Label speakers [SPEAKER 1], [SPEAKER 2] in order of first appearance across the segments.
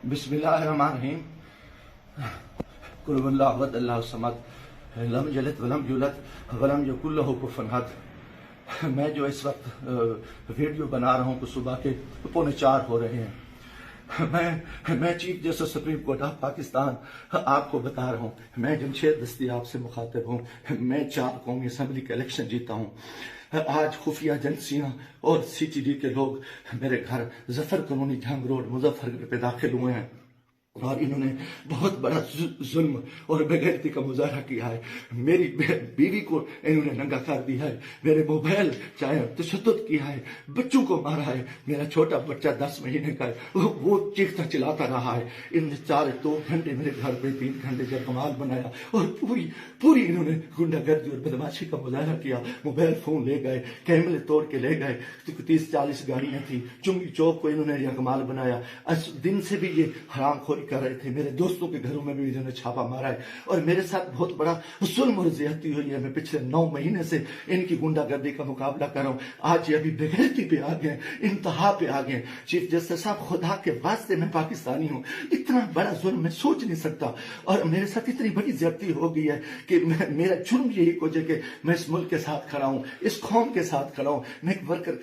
[SPEAKER 1] बिस्मिल्लाहिर्रहमानिर्रहीम। कुल हुवल्लाहु अहद अल्लाहु समद लम यलिद वलम यूलद वलम यकुल लहू कुफुवन अहद। मैं जो इस वक्त वीडियो बना रहा हूँ तो सुबह के 3:45 हो रहे हैं। मैं chief justice supreme court of Pakistan आपको बता रहा हूँ, मैं जमशेद दस्तियाब से मुखातिब हूँ। मैं 4 कौमी असम्बली का इलेक्शन जीता हूँ। आज खुफिया एजेंसियां और CTD के लोग मेरे घर जफर कॉलोनी जंग रोड मुजफ्फरगढ़ पे दाखिल हुए हैं और इन्होंने बहुत बड़ा जुल्म और बेगैरती का मुजाहरा किया है। मेरी बीवी को इन्होंने नंगा कर दिया है, मेरे मोबाइल चाहे तशद्दुद किया है, बच्चों को मारा है। मेरा छोटा बच्चा 10 महीने का है, वो चीखता चिल्लाता रहा है। इन्होंने 2 घंटे मेरे घर पे 3 घंटे जगमाल बनाया और पूरी इन्होंने गुंडागर्दी और बदमाशी का मुजाहरा किया। मोबाइल फोन ले गए, कैमरे तोड़ के ले गए। 30-40 गाड़ियां थी। चुंगी चौक को इन्होंने जगमाल बनाया। दिन से भी ये हरामखोरी कर रहे थे। मेरे दोस्तों के घरों में भी इन्होंने छापा मारा है और मेरे साथ बहुत बड़ा जुल्म और ज्यादती हुई है। मैं पिछले 9 महीने से इनकी गुंडागर्दी का मुकाबला कर रहा हूँ। आज ये अभी बेगैरती पे आ गए, इंतहा पे आ गए। चीफ जस्टिस साहब, खुदा के वास्ते मैं पाकिस्तानी हूँ, इतना बड़ा जुल्म मैं सोच नहीं सकता और मेरे साथ इतनी बड़ी ज्यादती हो गई है कि मेरा जुर्म यही को कि मैं इस मुल्क के साथ खड़ा हूँ, इस कौम के साथ खड़ा हूँ। मैं एक वर्कर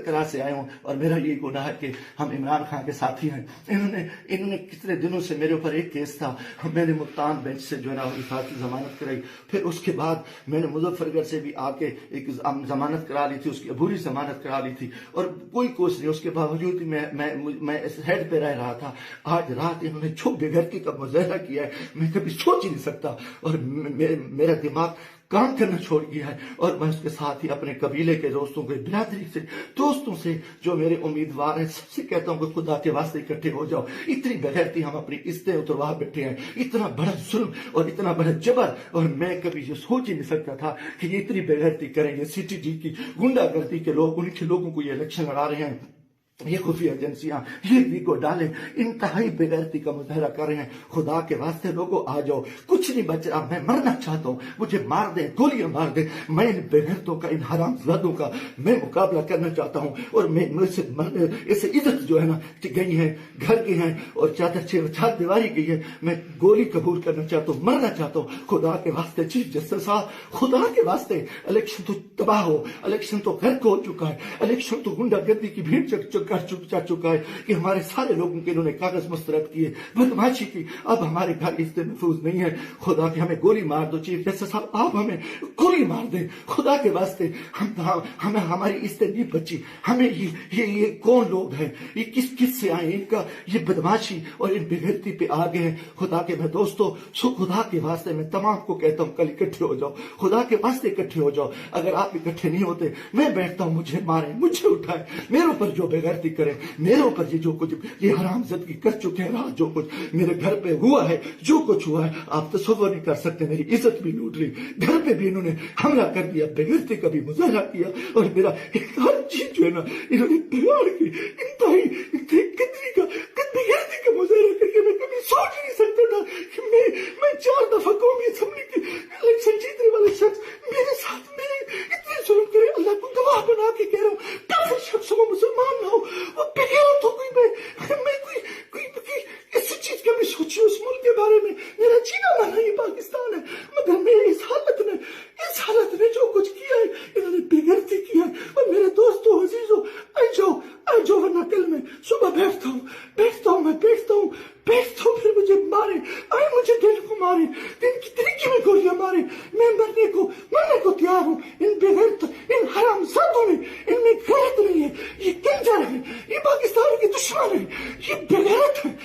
[SPEAKER 1] क्लास से आया हूँ और मेरा यही गुनाह है कि हम इमरान खान के साथी हैं। इन्होंने कितने दिनों से मेरे ऊपर एक केस था, मैंने मुल्तान बेंच से जो है ना हिफाजती जमानत कराई। फिर उसके बाद मैंने मुजफ्फरगढ़ से भी आके एक जमानत करा ली थी, उसकी अबूरी जमानत करा ली थी और कोई कोशिश नहीं। उसके बावजूद मैं इस हेड पे रह रहा था। आज रात इन्होंने जो बेगैरती का मुजाहरा किया है, मैं कभी सोच ही नहीं सकता और मेरा दिमाग काम करना छोड़ गया है। और मैं उसके साथ ही अपने कबीले के दोस्तों के बिरादरी से दोस्तों से जो मेरे उम्मीदवार हैं सबसे कहता हूँ कि खुदा के वास्ते इकट्ठे हो जाओ। इतनी बेगैरती हम अपनी इज्जतें उतरवा बैठे हैं, इतना बड़ा जुल्म और इतना बड़ा जबर, और मैं कभी ये सोच ही नहीं सकता था कि ये इतनी बेगैरती करेंगे। CTD की गुंडागर्दी के लोग, उनके लोगों को ये इलेक्शन लड़ा रहे हैं। ये खुफिया एजेंसियां ये वीको डाले इंतहाई बेगैरती का मुजाहरा कर रहे हैं। खुदा के वास्ते लोगों आ जाओ, कुछ नहीं बच रहा। मैं मरना चाहता हूँ, मुझे मार दे, गोलियां मार दे। मैं इन बेगैरतों का, इन हरामजादों का मैं मुकाबला करना चाहता हूँ और मैं इससे इज्जत जो है ना गई है, घर की है और चार दीवारी की है। मैं गोली कबूल करना चाहता हूँ, मरना चाहता हूँ। खुदा के वास्ते चीफ जस्टिस साहब, खुदा के वास्ते इलेक्शन तो तबाह हो, इलेक्शन तो गर्क हो चुका है, इलेक्शन तो गुंडागर्दी की भीड़ जा चुका है कि हमारे सारे लोगों के इन्होंने कागज मुस्तरद किए, बदमाशी की। अब हमारे घर इससे महफूज नहीं है। खुदा के हमें गोली मार दो चीफ जस्टिस साहब, आप हमें गोली मार दें खुदा के वास्ते। हमें हमारी इज्जत नहीं बची। हमें ये कौन लोग हैं, ये किस से आए, इनका ये बदमाशी और इन बेगैरती पे आ गए हैं। खुदा के मैं दोस्तों, खुदा के वास्ते मैं तमाम को कहता हूँ कल इकट्ठे हो जाओ, खुदा के वास्ते इकट्ठे हो जाओ। अगर आप इकट्ठे नहीं होते, मैं बैठता हूँ, मुझे मारे, मुझे उठाए, मेरे ऊपर जो बेगैरती करे, मेरे ऊपर ये जो कुछ ये हरामजादगी कर चुके हैं, रात जो कुछ मेरे घर पे हुआ है, जो कुछ हुआ है आप तसव्वुर नहीं कर सकते। मेरी इज्जत भी लूट ली, घर पे भी इन्होंने हमला कर दिया, बेगैरती का भी मुजाहरा किया और मेरा हर चीज जो है ना इन्होंने बिगाड़ की। इंतहाई बेगैरती का मुजाहरा करके मैं कभी सोच नहीं सकता था कि मैं 4 दफा कौमी असेंबली की इलेक्शन जीतने वाले शख्स मेरे साथ मेरे इतने जुल्म करे। अल्लाह को गवाह बना के कह रहा हूँ, काफिर शख्स हो, मुसलमान ना हो, वो बेगैरत हो गई। मैं कोई ऐसी चीज कभी सोची उस मुल्क के बारे में। मेरा जीना माना ये पाकिस्तान है, मगर मैं इस हालत में जो कुछ किया है, इन्होंने बेगैरती किया है। और मेरे दोस्तों अजीजों, आ जाओ वरना कल मैं सुबह बैठता हूँ फिर मुझे मारे, मुझे दिल को मारे, दिन की तरीके में गोलियां मारे। मैं मरने को तैयार हूँ। इन बेगैरत, इन हरामजादों में, इनमें गैरत नहीं है, ये कंजर है, ये पाकिस्तान के दुश्मन है, ये बेगैरत है।